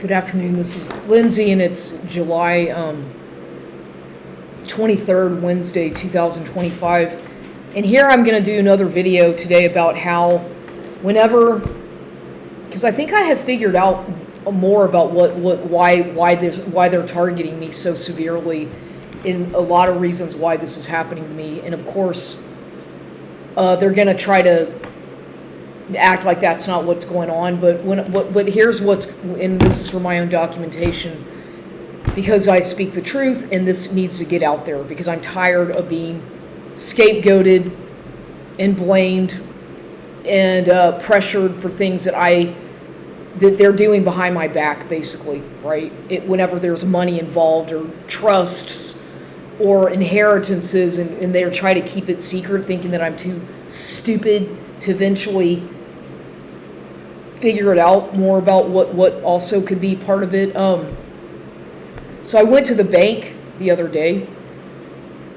Good afternoon. This is Lindsay, and it's July 23rd, Wednesday, 2025. And here I'm going to do another video today about how whenever, because I think I have figured out more about why they're targeting me so severely, in a lot of reasons why this is happening to me. And of course, they're going to try to act like that's not what's going on, but here's what's, and this is for my own documentation, because I speak the truth, and this needs to get out there because I'm tired of being scapegoated and blamed and pressured for things that they're doing behind my back, basically, right? Whenever there's money involved or trusts or inheritances, and they're trying to keep it secret, thinking that I'm too stupid to eventually figure it out more about what also could be part of it. So I went to the bank the other day,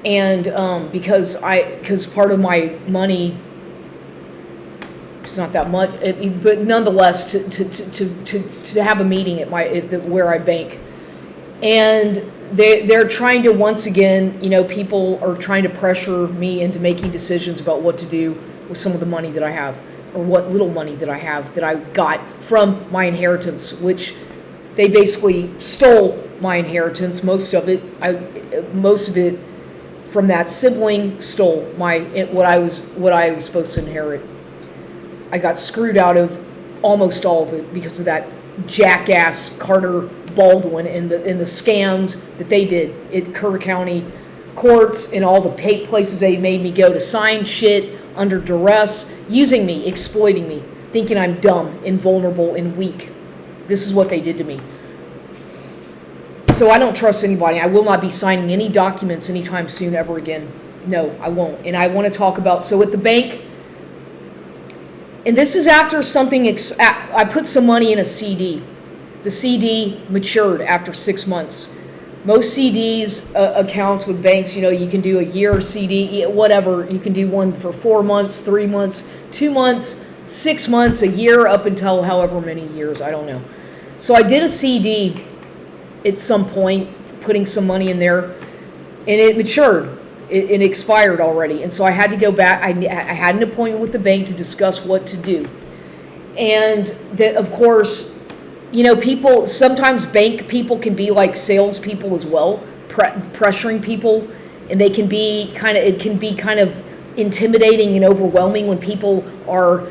and because part of my money, it's not that much, but nonetheless, to have a meeting at where I bank, and they're trying to, once again, people are trying to pressure me into making decisions about what to do with some of the money that I have, or what little money that I have that I got from my inheritance, which they basically stole my inheritance. Most of it from that sibling stole what I was supposed to inherit. I got screwed out of almost all of it because of that jackass Carter Baldwin and the scams that they did at Kerr County courts and all the places they made me go to sign shit under duress, using me, exploiting me, thinking I'm dumb, invulnerable, and weak. This is what they did to me. So I don't trust anybody. I will not be signing any documents anytime soon ever again. No, I won't. And I want to talk about, so at the bank, and this is after something, I put some money in a CD. The CD matured after 6 months. Most CDs, accounts with banks, you can do a year CD, whatever. You can do one for 4 months, 3 months, 2 months, 6 months, a year, up until however many years, I don't know. So I did a CD at some point, putting some money in there, and it matured. It expired already. And so I had to go back. I had an appointment with the bank to discuss what to do. And that, of course, people, sometimes bank people can be like salespeople as well, pressuring people, and it can be kind of intimidating and overwhelming when people are,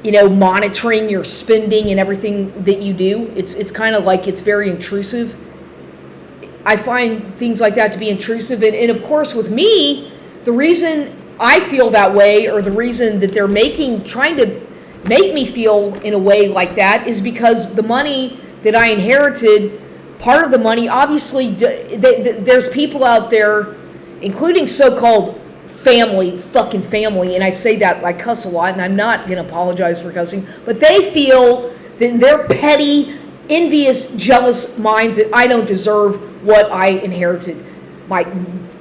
monitoring your spending and everything that you do. It's kind of like, it's very intrusive. I find things like that to be intrusive, and of course with me, the reason I feel that way, or the reason that they're trying to make me feel in a way like that, is because the money that I inherited, part of the money, obviously, there's people out there, including so-called fucking family, and I say that, I cuss a lot, and I'm not going to apologize for cussing, but they feel that in their petty, envious, jealous minds that I don't deserve what I inherited. My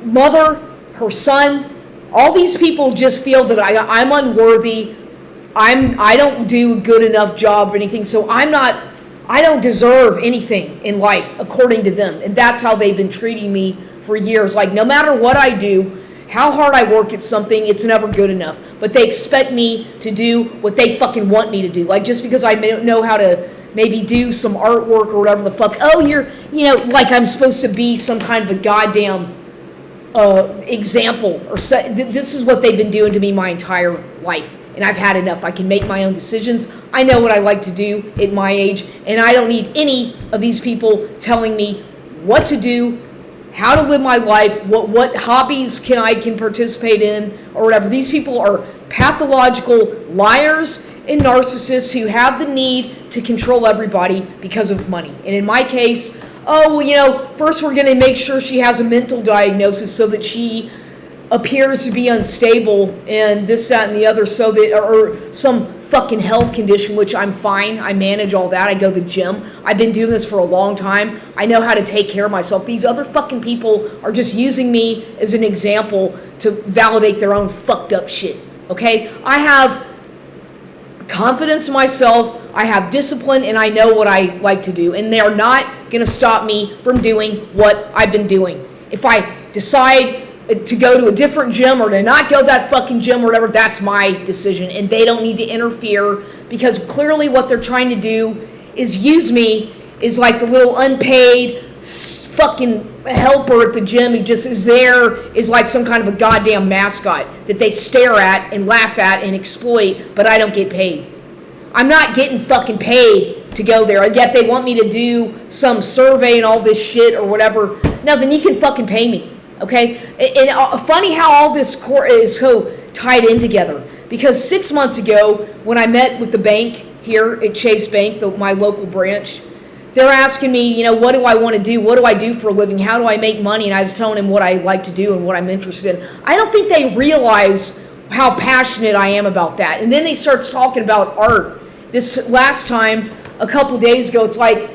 mother, her son, all these people just feel that I'm unworthy. I don't do a good enough job or anything, so I don't deserve anything in life according to them. And that's how they've been treating me for years. Like, no matter what I do, how hard I work at something, it's never good enough. But they expect me to do what they fucking want me to do. Like, just because I know how to maybe do some artwork or whatever the fuck, you're, like I'm supposed to be some kind of a goddamn example. This is what they've been doing to me my entire life. And I've had enough. I can make my own decisions. I know what I like to do at my age, and I don't need any of these people telling me what to do, how to live my life, what hobbies I can participate in, or whatever. These people are pathological liars and narcissists who have the need to control everybody because of money. And in my case, first we're going to make sure she has a mental diagnosis so that she appears to be unstable, and this, that, and the other, so that, or some fucking health condition, which I'm fine. I manage all that. I go to the gym. I've been doing this for a long time. I know how to take care of myself. These other fucking people are just using me as an example to validate their own fucked up shit. Okay? I have confidence in myself. I have discipline, and I know what I like to do. And they are not going to stop me from doing what I've been doing. If I decide to go to a different gym or to not go to that fucking gym or whatever, that's my decision. And they don't need to interfere, because clearly what they're trying to do is use me as like the little unpaid fucking helper at the gym who just is there, is like some kind of a goddamn mascot that they stare at and laugh at and exploit, but I don't get paid. I'm not getting fucking paid to go there, yet they want me to do some survey and all this shit or whatever. No, then you can fucking pay me, okay? And funny how all this is so tied in together, because 6 months ago when I met with the bank here at Chase Bank, my local branch, they're asking me, what do I want to do? What do I do for a living? How do I make money? And I was telling them what I like to do and what I'm interested in. I don't think they realize how passionate I am about that. And then they start talking about art. This last time, a couple days ago, it's like,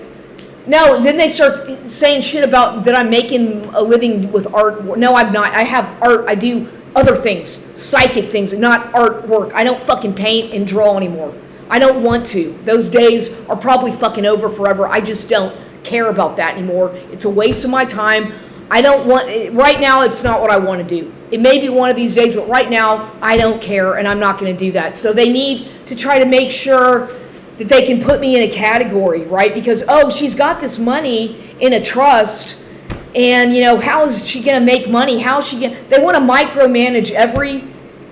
no, then they start saying shit about that I'm making a living with art. No, I'm not. I have art. I do other things, psychic things, not artwork. I don't fucking paint and draw anymore. I don't want to. Those days are probably fucking over forever. I just don't care about that anymore. It's a waste of my time. I don't want, right now it's not what I want to do. It may be one of these days, but right now I don't care, and I'm not going to do that. So they need to try to make sure that they can put me in a category, right? Because, she's got this money in a trust, and, how is she going to make money? How is she going to, they want to micromanage every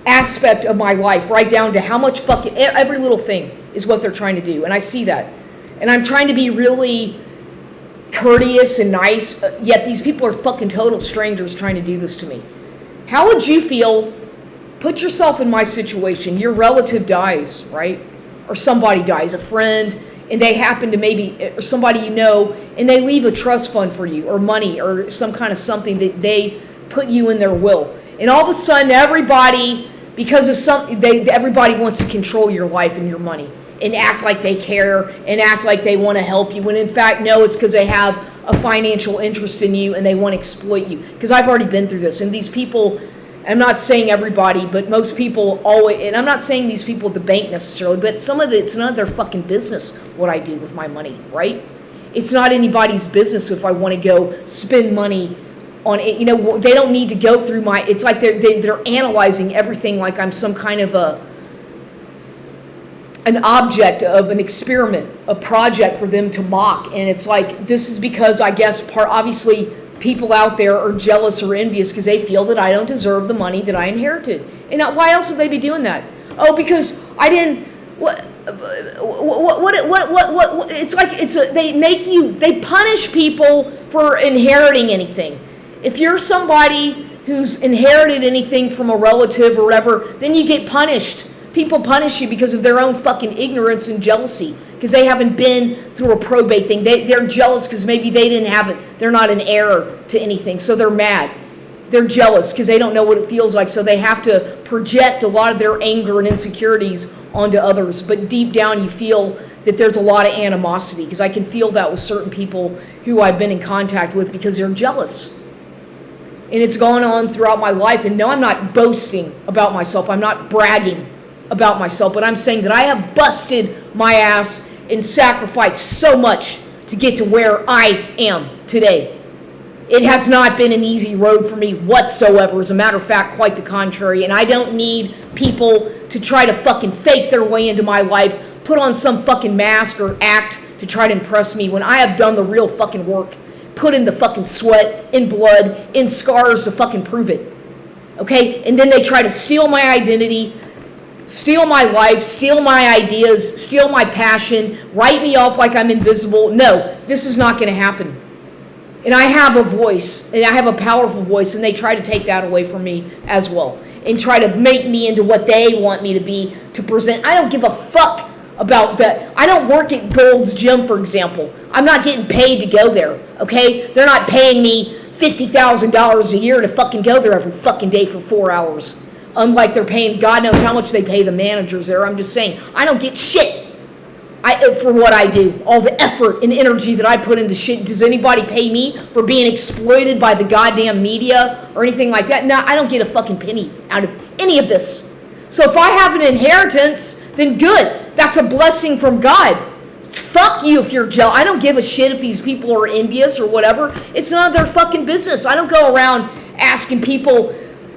aspect of my life, right down to how much fucking, every little thing is what they're trying to do. And I see that. And I'm trying to be really courteous and nice, yet these people are fucking total strangers trying to do this to me. How would you feel? Put yourself in my situation. Your relative dies, right? Or somebody dies, a friend, and they happen to maybe, or somebody and they leave a trust fund for you, or money, or some kind of something that they put you in their will. And all of a sudden, everybody, because of everybody wants to control your life and your money and act like they care and act like they want to help you, when in fact, no, it's because they have a financial interest in you and they want to exploit you. Because I've already been through this. And these people, I'm not saying everybody, but most people always, and I'm not saying these people at the bank necessarily, but it's none of their fucking business what I do with my money, right? It's not anybody's business if I want to go spend money on it. They don't need to go through it's like they're analyzing everything like I'm some kind of an object of an experiment, a project for them to mock. And it's like, this is because I guess obviously people out there are jealous or envious because they feel that I don't deserve the money that I inherited. And why else would they be doing that? Because I didn't, it's like, they punish people for inheriting anything. If you're somebody who's inherited anything from a relative or whatever, then you get punished. People punish you because of their own fucking ignorance and jealousy, because they haven't been through a probate thing. They're jealous because maybe they didn't have it. They're not an heir to anything, so they're mad. They're jealous because they don't know what it feels like, so they have to project a lot of their anger and insecurities onto others. But deep down, you feel that there's a lot of animosity, because I can feel that with certain people who I've been in contact with, because they're jealous. And it's gone on throughout my life. And no, I'm not boasting about myself. I'm not bragging about myself. But I'm saying that I have busted my ass and sacrificed so much to get to where I am today. It has not been an easy road for me whatsoever. As a matter of fact, quite the contrary. And I don't need people to try to fucking fake their way into my life, put on some fucking mask or act to try to impress me, when I have done the real fucking work. Put in the fucking sweat, in blood, in scars to fucking prove it. Okay? And then they try to steal my identity, steal my life, steal my ideas, steal my passion, write me off like I'm invisible. No, this is not going to happen. And I have a voice, and I have a powerful voice, and they try to take that away from me as well, and try to make me into what they want me to be, to present. I don't give a fuck about that. I don't work at Gold's Gym, for example. I'm not getting paid to go there, okay? They're not paying me $50,000 a year to fucking go there every fucking day for 4 hours. Unlike they're paying, God knows how much they pay the managers there. I'm just saying, I don't get shit for what I do. All the effort and energy that I put into shit. Does anybody pay me for being exploited by the goddamn media or anything like that? No, I don't get a fucking penny out of any of this. So if I have an inheritance then good. That's a blessing from God. Fuck you if you're jealous. I don't give a shit if these people are envious or whatever. It's none of their fucking business. I don't go around asking people,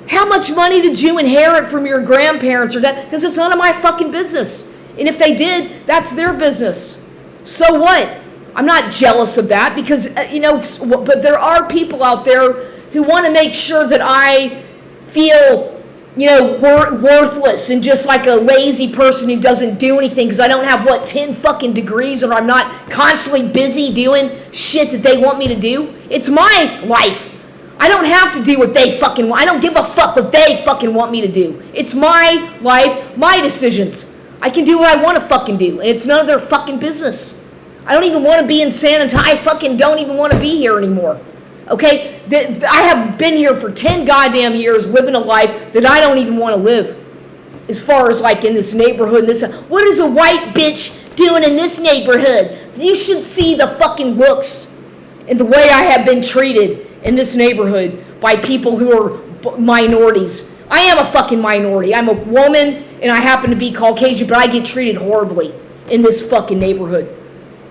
how much money did you inherit from your grandparents or that? Because it's none of my fucking business. And if they did, that's their business. So what? I'm not jealous of that because, but there are people out there who want to make sure that I feel, worthless and just like a lazy person who doesn't do anything because I don't have, 10 fucking degrees or I'm not constantly busy doing shit that they want me to do. It's my life. I don't have to do what they fucking want. I don't give a fuck what they fucking want me to do. It's my life, my decisions. I can do what I want to fucking do, and it's none of their fucking business. I don't even want to be in San Antonio. I fucking don't even want to be here anymore. Okay? I have been here for 10 goddamn years living a life that I don't even want to live. As far as like in this neighborhood, what is a white bitch doing in this neighborhood? You should see the fucking looks and the way I have been treated in this neighborhood by people who are minorities. I am a fucking minority. I'm a woman and I happen to be Caucasian, but I get treated horribly in this fucking neighborhood.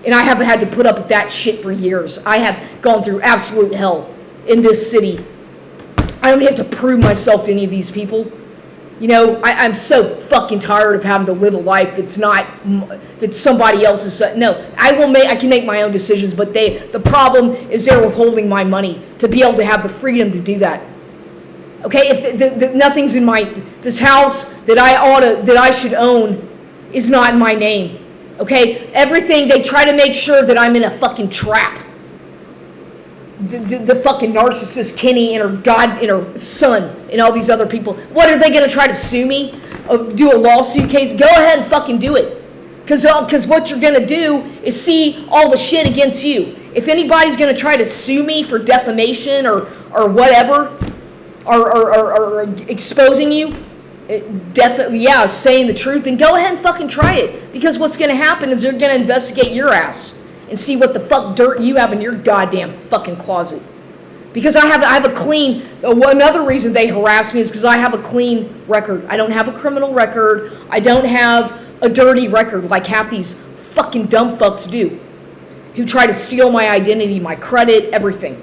And I haven't had to put up with that shit for years. I have gone through absolute hell in this city. I don't have to prove myself to any of these people. I'm so fucking tired of having to live a life that somebody else is. No, I can make my own decisions, but the problem is they're withholding my money to be able to have the freedom to do that. Okay, if nothing's in this house that I should own is not in my name. Okay, everything, they try to make sure that I'm in a fucking trap. The fucking narcissist Kenny and her son and all these other people. What are they going to try to sue me? Do a lawsuit case? Go ahead and fucking do it. Because what you're going to do is see all the shit against you. If anybody's going to try to sue me for defamation or whatever, or exposing you, saying the truth, then go ahead and fucking try it. Because what's going to happen is they're going to investigate your ass and see what the fuck dirt you have in your goddamn fucking closet. Because I have a clean, another reason they harass me is because I have a clean record. I don't have a criminal record. I don't have a dirty record like half these fucking dumb fucks do, who try to steal my identity, my credit, everything.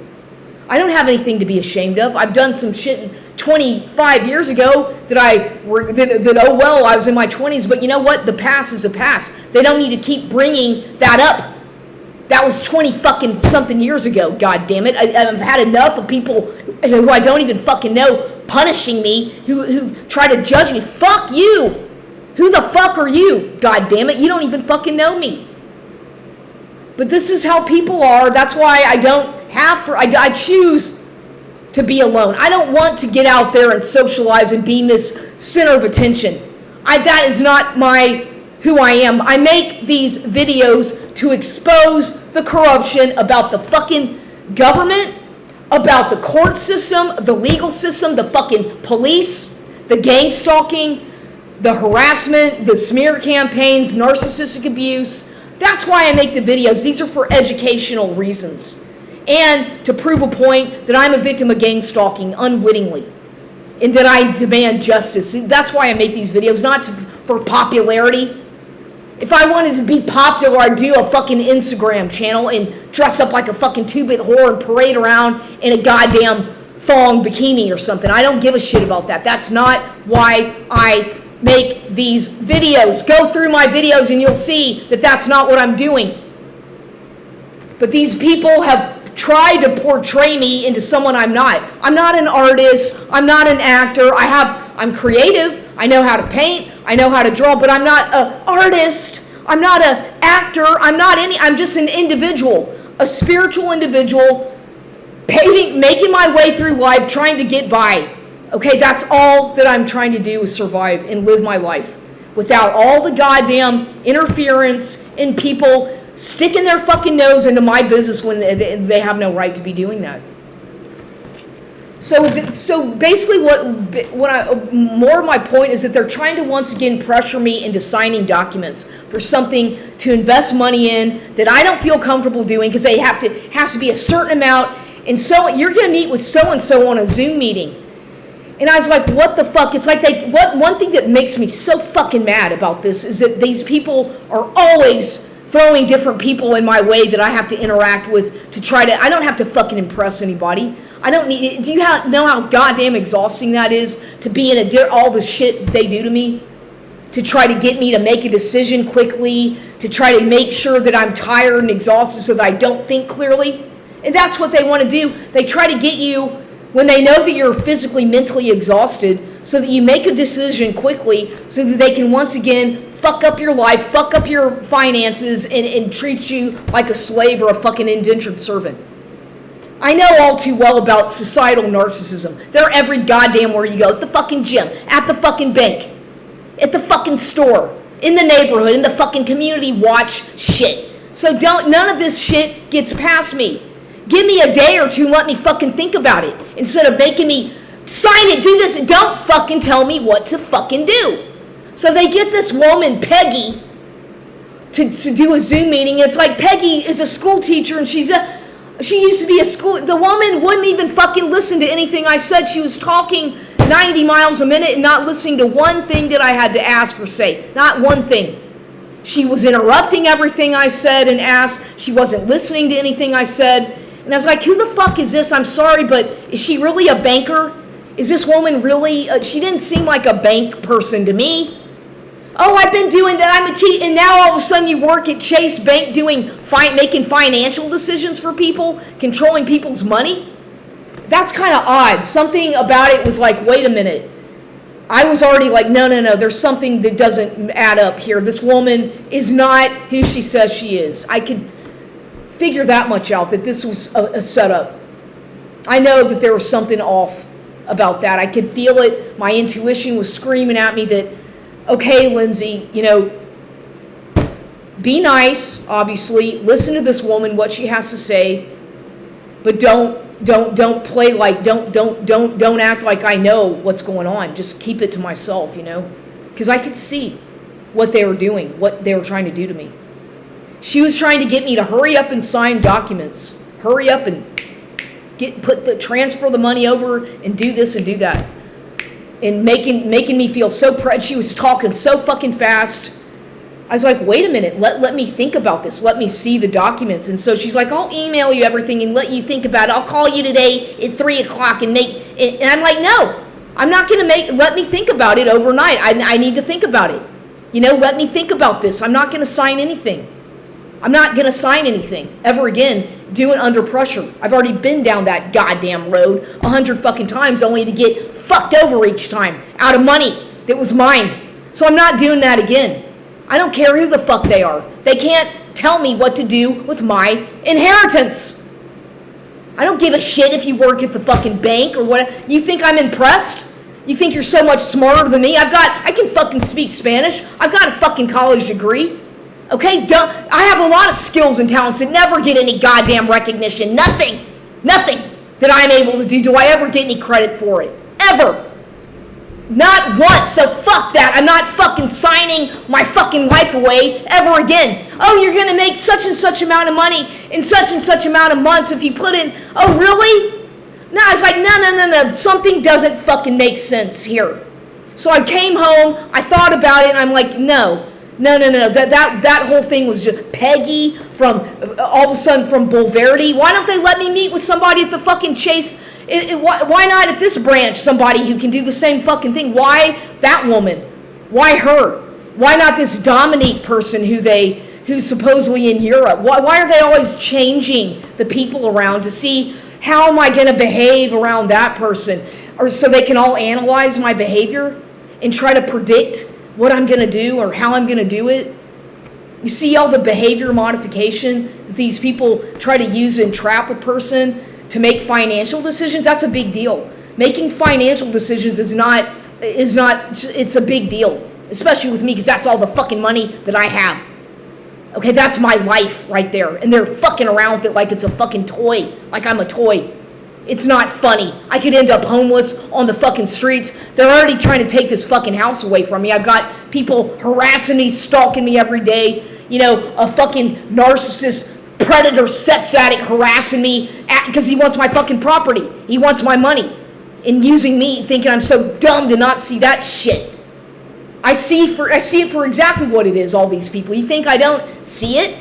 I don't have anything to be ashamed of. I've done some shit 25 years ago that I was in my 20s, but you know what? The past is a past. They don't need to keep bringing that up. That was 20 fucking something years ago, god damn it. I've had enough of people who I don't even fucking know punishing me, who try to judge me. Fuck you! Who the fuck are you? God damn it, you don't even fucking know me. But this is how people are. That's why I choose to be alone. I don't want to get out there and socialize and be this center of attention. That is not who I am. I make these videos to expose the corruption about the fucking government, about the court system, the legal system, the fucking police, the gang stalking, the harassment, the smear campaigns, narcissistic abuse. That's why I make the videos. These are for educational reasons. And to prove a point that I'm a victim of gang stalking unwittingly. And that I demand justice. That's why I make these videos, not for popularity. If I wanted to be popular, I'd do a fucking Instagram channel and dress up like a fucking 2-bit whore and parade around in a goddamn thong bikini or something. I don't give a shit about that. That's not why I make these videos. Go through my videos and you'll see that that's not what I'm doing. But these people have tried to portray me into someone I'm not. I'm not an artist. I'm not an actor. I'm creative. I know how to paint. I know how to draw, but I'm not an artist. I'm not an actor. I'm just an individual, a spiritual individual, making my way through life, trying to get by. Okay, that's all that I'm trying to do is survive and live my life without all the goddamn interference and people sticking their fucking nose into my business when they have no right to be doing that. So basically more of my point is that they're trying to once again pressure me into signing documents for something to invest money in that I don't feel comfortable doing because has to be a certain amount. And so you're going to meet with so-and-so on a Zoom meeting. And I was like, what the fuck? It's like one thing that makes me so fucking mad about this is that these people are always throwing different people in my way that I have to interact with to try to, I don't have to fucking impress anybody. I don't need, do you know how goddamn exhausting that is to be in all the shit that they do to me? To try to get me to make a decision quickly, to try to make sure that I'm tired and exhausted so that I don't think clearly. And that's what they want to do. They try to get you when they know that you're physically, mentally exhausted, so that you make a decision quickly so that they can once again fuck up your life, fuck up your finances, and treat you like a slave or a fucking indentured servant. I know all too well about societal narcissism. They're every goddamn where you go. At the fucking gym, at the fucking bank, at the fucking store, in the neighborhood, in the fucking community watch shit. So none of this shit gets past me. Give me a day or two, let me fucking think about it. Instead of making me sign it, do this, don't fucking tell me what to fucking do. So they get this woman, Peggy, to do a Zoom meeting. It's like Peggy is a school teacher and she used to be a school, the woman wouldn't even fucking listen to anything I said. She was talking 90 miles a minute and not listening to one thing that I had to ask or say. Not one thing. She was interrupting everything I said and asked. She wasn't listening to anything I said. And I was like, who the fuck is this? I'm sorry, but is she really a banker? Is this woman really, she didn't seem like a bank person to me. Oh, I've been doing that, I'm a teacher, and now all of a sudden you work at Chase Bank making financial decisions for people, controlling people's money? That's kind of odd. Something about it was like, wait a minute. I was already like, no, there's something that doesn't add up here. This woman is not who she says she is. I could figure that much out, that this was a setup. I know that there was something off about that. I could feel it. My intuition was screaming at me that, okay, Lindsay, be nice, obviously. Listen to this woman, what she has to say, but don't play like, don't act like I know what's going on. Just keep it to myself, because I could see what they were doing, what they were trying to do to me. She was trying to get me to hurry up and sign documents. Hurry up and transfer the money over and do this and do that. And making me feel so she was talking so fucking fast. I was like, wait a minute, let me think about this. Let me see the documents. And so she's like, I'll email you everything and let you think about it. I'll call you today at 3:00 and make it. And I'm like, no, I'm not going to let me think about it overnight. I need to think about it. Let me think about this. I'm not going to sign anything. I'm not going to sign anything ever again, do it under pressure. I've already been down that goddamn road 100 fucking times only to get fucked over each time out of money that was mine. So I'm not doing that again. I don't care who the fuck they are. They can't tell me what to do with my inheritance. I don't give a shit if you work at the fucking bank or what. You think I'm impressed? You think you're so much smarter than me? I can fucking speak Spanish. I've got a fucking college degree. Okay, I have a lot of skills and talents that never get any goddamn recognition. Nothing that I'm able to do. Do I ever get any credit for it? Ever. Not once. So fuck that. I'm not fucking signing my fucking life away ever again. Oh, you're going to make such and such amount of money in such and such amount of months if you put in. Oh, really? No, it's like, no. Something doesn't fucking make sense here. So I came home. I thought about it, and I'm like, no. That whole thing was just Peggy from all of a sudden from Bulverde. Why don't they let me meet with somebody at the fucking Chase? Why not at this branch somebody who can do the same fucking thing? Why that woman? Why her? Why not this Dominique person who's supposedly in Europe? Why are they always changing the people around to see how am I going to behave around that person, or so they can all analyze my behavior and try to predict what I'm going to do or how I'm going to do it? You see all the behavior modification that these people try to use and trap a person to make financial decisions? That's a big deal. Making financial decisions is not, it's a big deal. Especially with me, because that's all the fucking money that I have. Okay, that's my life right there. And they're fucking around with it like it's a fucking toy. Like I'm a toy. It's not funny. I could end up homeless on the fucking streets. They're already trying to take this fucking house away from me. I've got people harassing me, stalking me every day. A fucking narcissist, predator, sex addict harassing me because he wants my fucking property. He wants my money. and using me, thinking I'm so dumb to not see that shit. I see it for exactly what it is, all these people. You think I don't see it?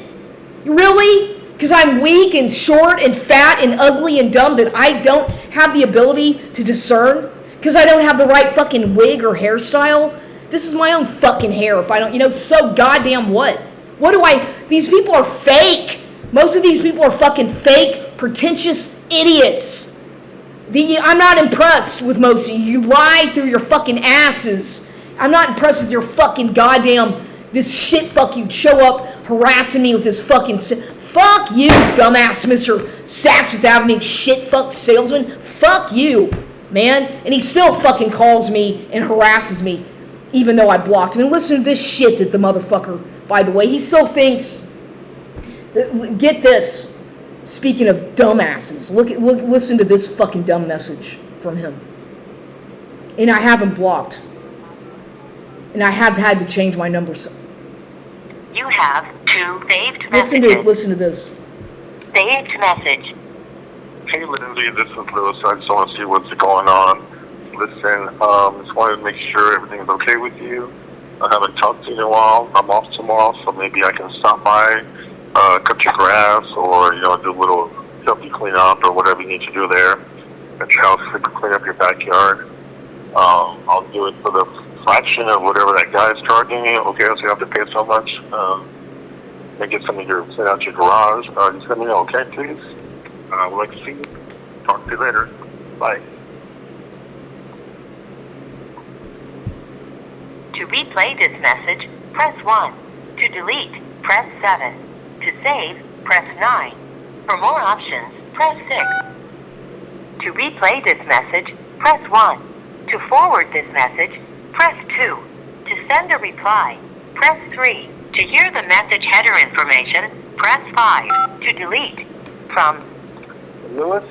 Really? Because I'm weak and short and fat and ugly and dumb that I don't have the ability to discern? Because I don't have the right fucking wig or hairstyle? This is my own fucking hair. If I don't, so goddamn what? These people are fake. Most of these people are fucking fake, pretentious idiots. I'm not impressed with most of you. You lie through your fucking asses. I'm not impressed with your fucking goddamn, this shit fuck you show up harassing me with this fucking, fuck you, dumbass Mr. Saks Fifth Avenue shit fuck salesman. Fuck you, man. And he still fucking calls me and harasses me, even though I blocked him. And listen to this shit that the motherfucker, by the way, he still thinks, get this, speaking of dumbasses, listen to this fucking dumb message from him. And I have him blocked. And I have had to change my numbers. You have 2 saved messages. Listen to this. Saved message. Hey Lindsay, this is Lewis. I just want to see what's going on. Listen, just wanted to make sure everything's okay with you. I haven't talked to you in a while. I'm off tomorrow, so maybe I can stop by, cut your grass, or do a little help you clean up or whatever you need to do there at your house. Clean up your backyard. I'll do it for the fraction of whatever that guy is charging you. Okay, so you have to pay so much. And get some of your clean out your garage. Just let me know, okay, please. I would like to see you. Talk to you later. Bye. To replay this message, press 1. To delete, press 7. To save, press 9. For more options, press 6. To replay this message, press 1. To forward this message, press 2. To send a reply, press 3. To hear the message header information, press 5. To delete, from Lewis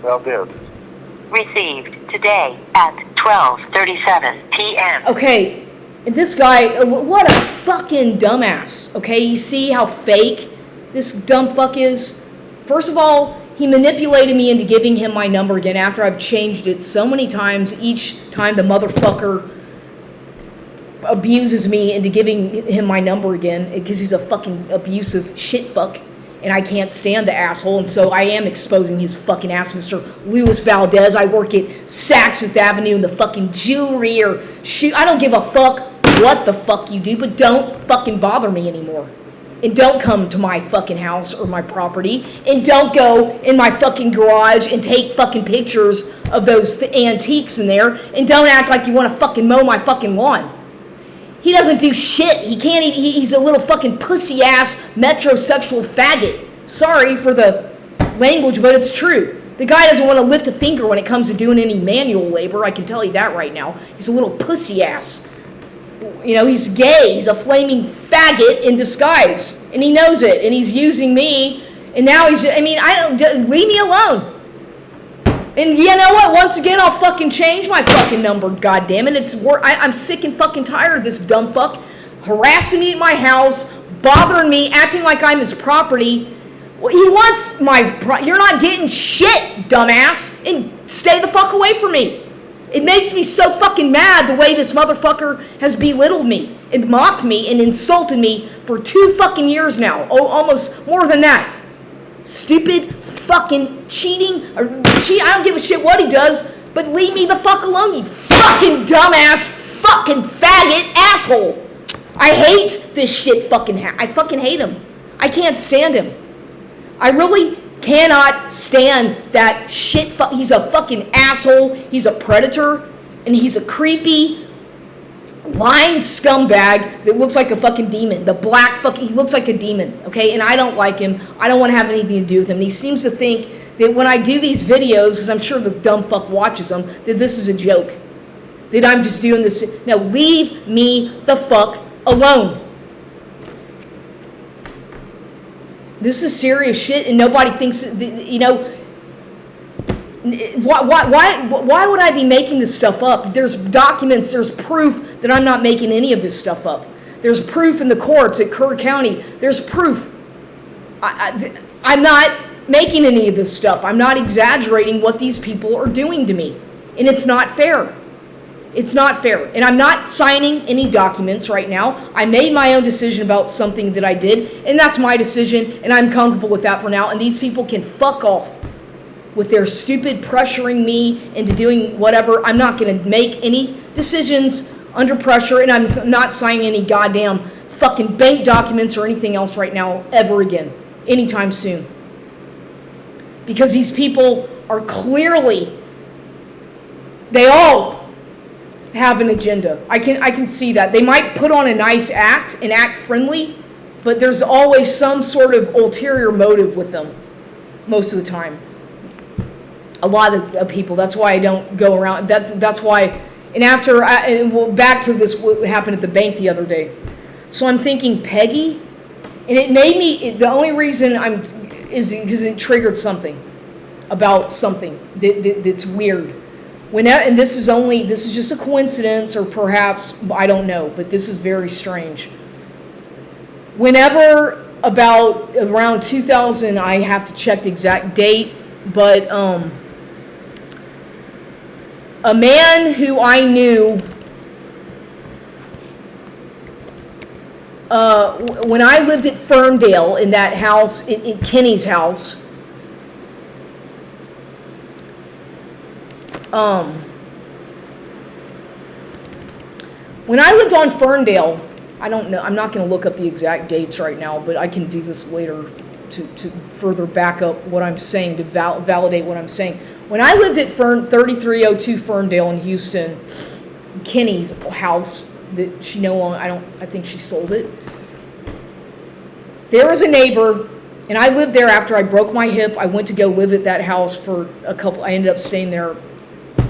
Valdez. Received today at 12:37 p.m. Okay, and this guy, what a fucking dumbass. Okay, you see how fake this dumb fuck is? First of all, he manipulated me into giving him my number again after I've changed it so many times. Each time the motherfucker abuses me into giving him my number again because he's a fucking abusive shit fuck. And I can't stand the asshole, and so I am exposing his fucking ass, Mr. Luis Valdez. I work at Saks Fifth Avenue in the fucking jewelry or shoe. I don't give a fuck what the fuck you do, but don't fucking bother me anymore. And don't come to my fucking house or my property, and don't go in my fucking garage and take fucking pictures of those antiques in there, and don't act like you want to fucking mow my fucking lawn. He doesn't do shit. He can't. He's a little fucking pussy-ass metrosexual faggot. Sorry for the language, but it's true. The guy doesn't want to lift a finger when it comes to doing any manual labor. I can tell you that right now. He's a little pussy-ass. He's gay. He's a flaming faggot in disguise, and he knows it. And he's using me. And now leave me alone. And you know what? Once again, I'll fucking change my fucking number, goddammit. I'm sick and fucking tired of this dumb fuck harassing me at my house, bothering me, acting like I'm his property. He wants you're not getting shit, dumbass, and stay the fuck away from me. It makes me so fucking mad the way this motherfucker has belittled me and mocked me and insulted me for 2 fucking years now. Oh, almost more than that. Stupid fucking cheating. I don't give a shit what he does, but leave me the fuck alone, you fucking dumbass fucking faggot asshole. I hate this shit fucking I fucking hate him. I can't stand him. I really cannot stand that shit. He's a fucking asshole. He's a predator, and he's a creepy, lying scumbag that looks like a fucking demon. He looks like a demon, okay? And I don't like him. I don't want to have anything to do with him. And he seems to think that when I do these videos, because I'm sure the dumb fuck watches them, that this is a joke. That I'm just doing this. No, leave me the fuck alone. This is serious shit, and nobody thinks, why would I be making this stuff up? There's documents, there's proof that I'm not making any of this stuff up. There's proof in the courts at Kerr County. There's proof. I'm not making any of this stuff. I'm not exaggerating what these people are doing to me. And it's not fair. It's not fair. And I'm not signing any documents right now. I made my own decision about something that I did, and that's my decision, and I'm comfortable with that for now. And these people can fuck off with their stupid pressuring me into doing whatever. I'm not going to make any decisions under pressure, and I'm not signing any goddamn fucking bank documents or anything else right now ever again, anytime soon. Because these people are clearly, they all have an agenda. I can see that. They might put on a nice act and act friendly, but there's always some sort of ulterior motive with them most of the time. A lot of people. That's why I don't go around. That's why. And back to this, what happened at the bank the other day. So I'm thinking Peggy, and it made me. The only reason is because it triggered something about something that's weird. And this is just a coincidence, or perhaps I don't know, but this is very strange. Whenever around 2000, I have to check the exact date, but a man who I knew when I lived at Ferndale in that house, in Kenny's house, when I lived on Ferndale, I don't know, I'm not going to look up the exact dates right now, but I can do this later to further back up what I'm saying, to validate what I'm saying. When I lived at 3302 Ferndale in Houston, Kenny's house that she no longer, I think she sold it. There was a neighbor, and I lived there after I broke my hip. I went to go live at that house for I ended up staying there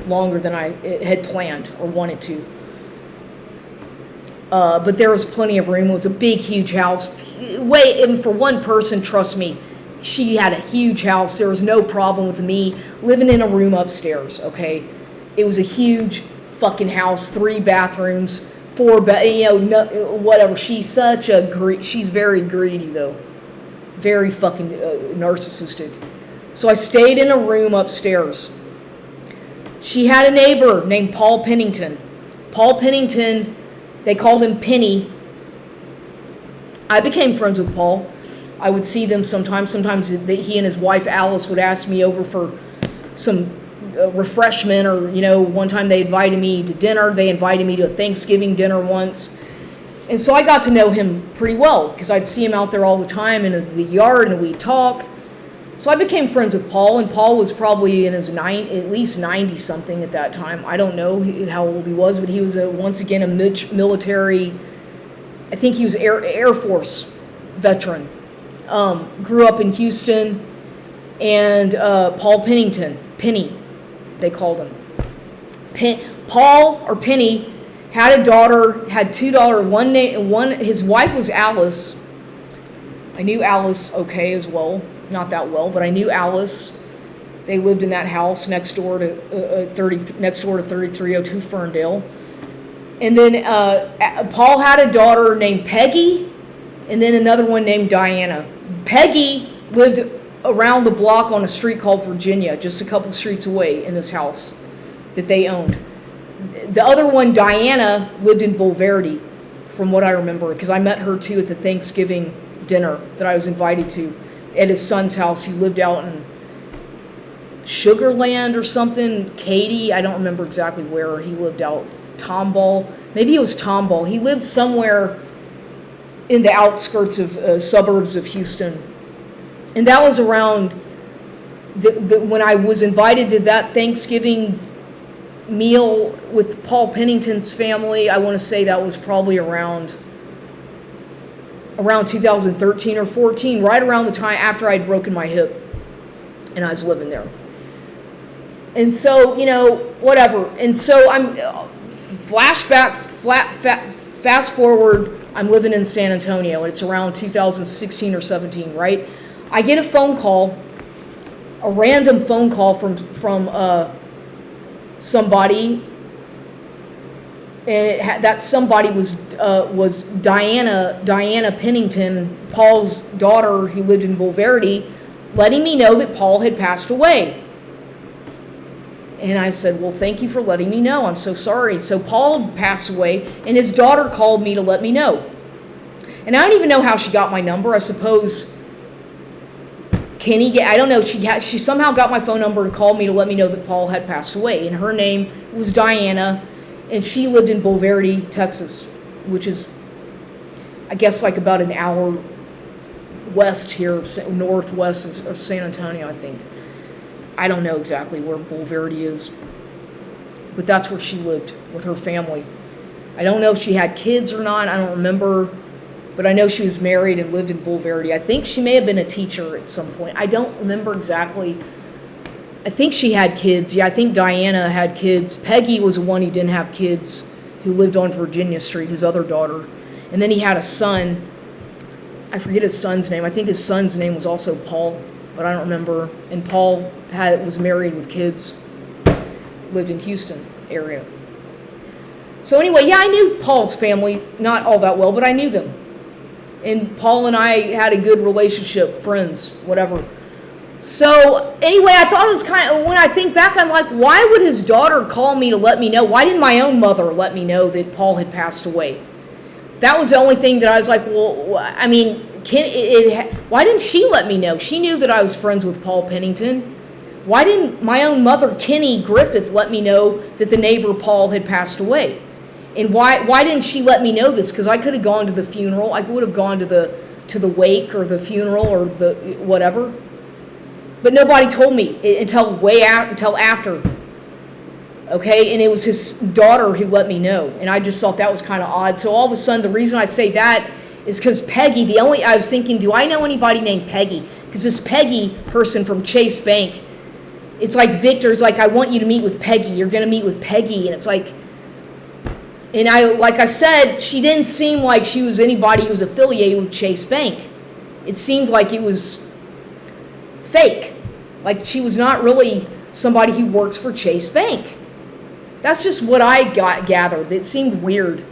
longer than I had planned or wanted to. But there was plenty of room. It was a big, huge house. And for one person, trust me, she had a huge house. There was no problem with me living in a room upstairs, okay? It was a huge fucking house, 3 bathrooms, 4 whatever. She's very greedy, though. Very fucking narcissistic. So I stayed in a room upstairs. She had a neighbor named Paul Pennington. Paul Pennington, they called him Penny. I became friends with Paul. I would see them sometimes. Sometimes he and his wife Alice would ask me over for some refreshment, or one time they invited me to dinner. They invited me to a Thanksgiving dinner once, and so I got to know him pretty well because I'd see him out there all the time in the yard, and we'd talk. So I became friends with Paul, and Paul was probably in his at least 90 something at that time. I don't know how old he was, but he was once again a military. I think he was Air Force veteran. Grew up in Houston, and Paul Pennington, Penny, they called him. Paul or Penny had a daughter, had 2 daughters. His wife was Alice. I knew Alice okay as well, not that well, but I knew Alice. They lived in that house next door to 3302 Ferndale. And then Paul had a daughter named Peggy, and then another one named Diana. Peggy lived around the block on a street called Virginia, just a couple streets away in this house that they owned. The other one, Diana, lived in Boulevardy, from what I remember, because I met her too at the Thanksgiving dinner that I was invited to at his son's house. He lived out in Sugarland or something, Katy, I don't remember exactly where he lived out. Tomball, maybe it was Tomball. He lived somewhere in the outskirts of suburbs of Houston. And that was around when I was invited to that Thanksgiving meal with Paul Pennington's family. I want to say that was probably around 2013 or 14, right around the time after I'd broken my hip and I was living there. And so, whatever. And so I'm fast forward, I'm living in San Antonio, and it's around 2016 or 17, right? I get a phone call, a random phone call from somebody, and that somebody was Diana Pennington, Paul's daughter, who lived in Boulevardy, letting me know that Paul had passed away. And I said, well, thank you for letting me know. I'm so sorry. So Paul passed away, and his daughter called me to let me know. And I don't even know how she got my number. I suppose Kenny, I don't know. She somehow got my phone number and called me to let me know that Paul had passed away. And her name was Diana, and she lived in Bulverde, Texas, which is, I guess, like about an hour west here, northwest of San Antonio, I think. I don't know exactly where Bulverde is, but that's where she lived with her family. I don't know if she had kids or not. I don't remember, but I know she was married and lived in Bulverde. I think she may have been a teacher at some point. I don't remember exactly. I think she had kids. Yeah, I think Diana had kids. Peggy was the one who didn't have kids, who lived on Virginia Street, his other daughter. And then he had a son. I forget his son's name. I think his son's name was also Paul, but I don't remember. And Paul was married with kids, lived in Houston area. So anyway, yeah, I knew Paul's family not all that well, but I knew them. And Paul and I had a good relationship, friends, whatever. So anyway, I thought it was kind of, when I think back, I'm like, why would his daughter call me to let me know? Why didn't my own mother let me know that Paul had passed away? That was the only thing that I was like, well, I mean, why didn't she let me know? She knew that I was friends with Paul Pennington. Why didn't my own mother, Kenny Griffith, let me know that the neighbor Paul had passed away? And why didn't she let me know this? Because I could have gone to the funeral. I would have gone to the wake or the funeral or the whatever. But nobody told me until after. Okay, and it was his daughter who let me know, and I just thought that was kind of odd. So all of a sudden, the reason I say that is because Peggy, I was thinking, do I know anybody named Peggy? Because this Peggy person from Chase Bank, it's like Victor's like, I want you to meet with Peggy. You're going to meet with Peggy, and it's like, and like I said, she didn't seem like she was anybody who was affiliated with Chase Bank. It seemed like it was fake, like she was not really somebody who works for Chase Bank. That's just what I gathered. It seemed weird.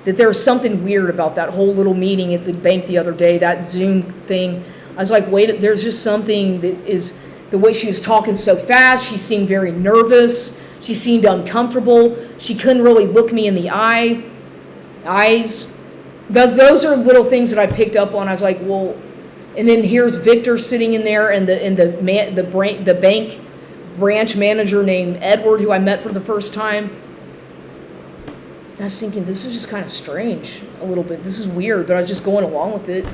That there was something weird about that whole little meeting at the bank the other day, that Zoom thing. I was like, wait, there's just something that is, the way she was talking so fast, she seemed very nervous. She seemed uncomfortable. She couldn't really look me in the eyes. Those are little things that I picked up on. I was like, well, and then here's Victor sitting in there, and the bank branch manager named Edward, who I met for the first time. And I was thinking, this is just kind of strange a little bit. This is weird, but I was just going along with it.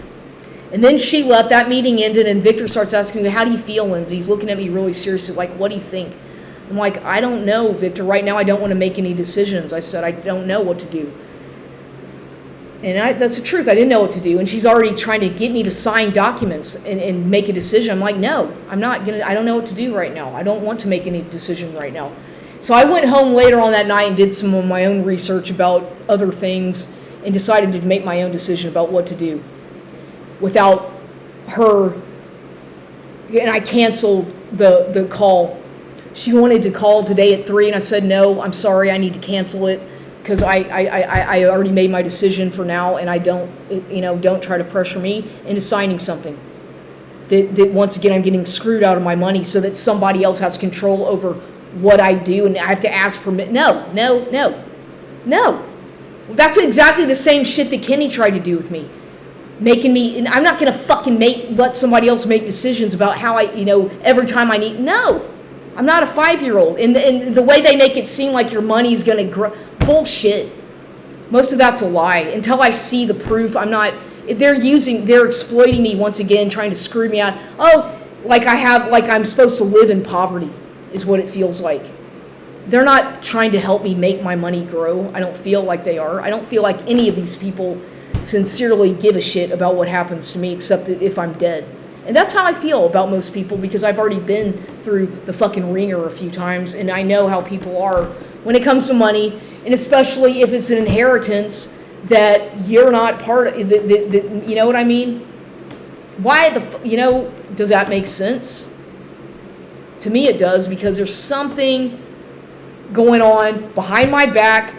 And then she left, that meeting ended, and Victor starts asking me, how do you feel, Lindsay? He's looking at me really seriously, like, what do you think? I'm like, I don't know, Victor. Right now I don't want to make any decisions. I said, I don't know what to do. And that's the truth. I didn't know what to do. And she's already trying to get me to sign documents and make a decision. I'm like, no, I'm not going to. I don't know what to do right now. I don't want to make any decision right now. So I went home later on that night and did some of my own research about other things and decided to make my own decision about what to do without her. And I canceled the call. She wanted to call today at 3, and I said, no, I'm sorry, I need to cancel it. Because I already made my decision for now, and I don't try to pressure me into signing something that once again I'm getting screwed out of my money so that somebody else has control over what I do, and I have to ask permit. No. That's exactly the same shit that Kenny tried to do with me, making me. And I'm not gonna fucking let somebody else make decisions about how every time I need. No, I'm not a 5-year-old, and the way they make it seem like your money's gonna grow. Bullshit. Most of that's a lie. Until I see the proof, I'm not. They're exploiting me once again, trying to screw me out. Oh, like I'm supposed to live in poverty, is what it feels like. They're not trying to help me make my money grow. I don't feel like they are. I don't feel like any of these people sincerely give a shit about what happens to me, except that if I'm dead. And that's how I feel about most people, because I've already been through the fucking ringer a few times, and I know how people are when it comes to money, and especially if it's an inheritance that you're not part of. You know what I mean? Why does that make sense? To me it does, because there's something going on behind my back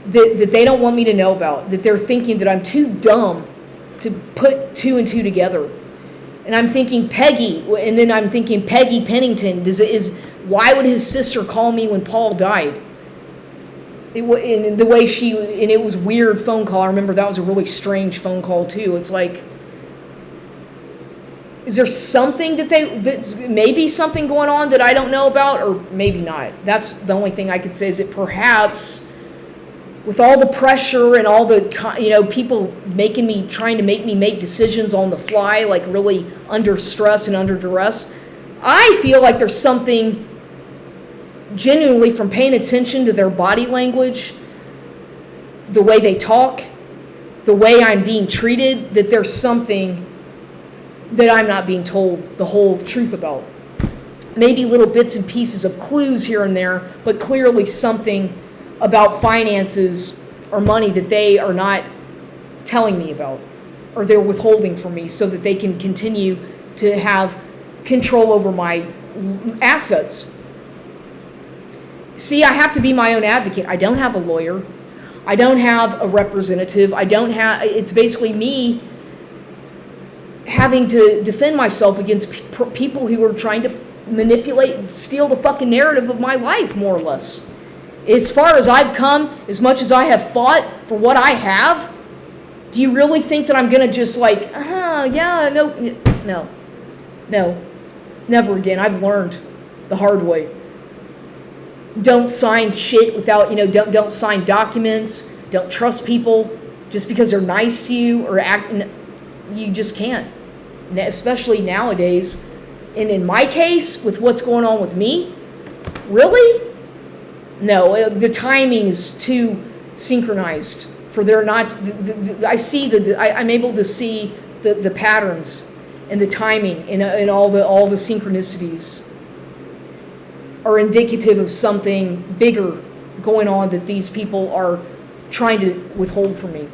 that they don't want me to know about, that they're thinking that I'm too dumb to put 2 and 2 together. And I'm thinking Peggy, and then I'm thinking Peggy Pennington. Why would his sister call me when Paul died? In the way and it was weird phone call. I remember that was a really strange phone call too. It's like, is there something that's maybe something going on that I don't know about, or maybe not? That's the only thing I could say, is that perhaps with all the pressure and all the time, people trying to make me make decisions on the fly, like really under stress and under duress, I feel like there's something genuinely from paying attention to their body language, the way they talk, the way I'm being treated, that there's something that I'm not being told the whole truth about. Maybe little bits and pieces of clues here and there, but clearly something about finances or money that they are not telling me about, or they're withholding from me so that they can continue to have control over my assets. See, I have to be my own advocate. I don't have a lawyer. I don't have a representative. It's basically me having to defend myself against people who are trying to manipulate, steal the fucking narrative of my life, more or less. As far as I've come, as much as I have fought for what I have, do you really think that I'm going to just no, never again. I've learned the hard way. Don't sign shit without, don't sign documents. Don't trust people just because they're nice to you or you just can't. Especially nowadays. And in my case, with what's going on with me, really? No, the timing is too synchronized for there not. I'm able to see the patterns and the timing and all the synchronicities are indicative of something bigger going on that these people are trying to withhold from me.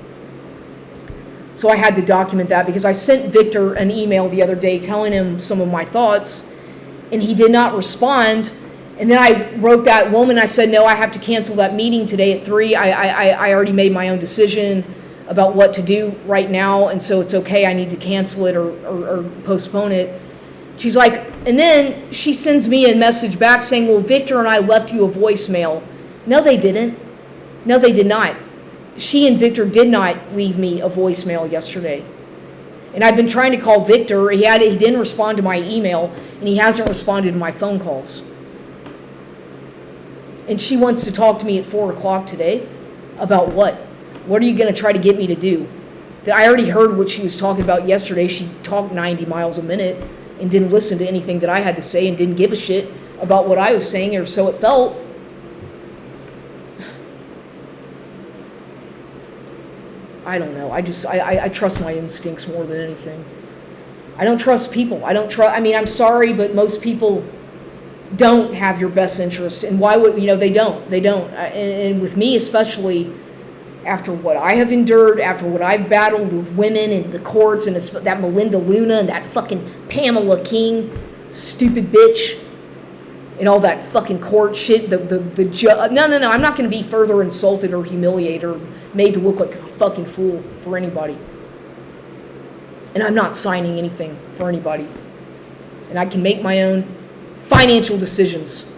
So I had to document that because I sent Victor an email the other day telling him some of my thoughts, and he did not respond. And then I wrote that woman, I said, no, I have to cancel that meeting today at 3. I already made my own decision about what to do right now, and so it's okay, I need to cancel it or postpone it. She's like, and then she sends me a message back saying, well, Victor and I left you a voicemail. No, they didn't. No, they did not. She and Victor did not leave me a voicemail yesterday. And I've been trying to call Victor. He didn't respond to my email, and he hasn't responded to my phone calls. And she wants to talk to me at 4 o'clock today. About what? What are you going to try to get me to do? I already heard what she was talking about yesterday. She talked 90 miles a minute and didn't listen to anything that I had to say and didn't give a shit about what I was saying, or so it felt. I don't know. I trust my instincts more than anything. I don't trust people. I'm sorry, but most people don't have your best interest. And why would, they don't. And with me especially, after what I have endured, after what I've battled with women in the courts, and that Melinda Luna and that fucking Pamela King, stupid bitch, and all that fucking court shit, the judge. No, I'm not going to be further insulted or humiliated or made to look like a fucking fool for anybody. And I'm not signing anything for anybody. And I can make my own financial decisions.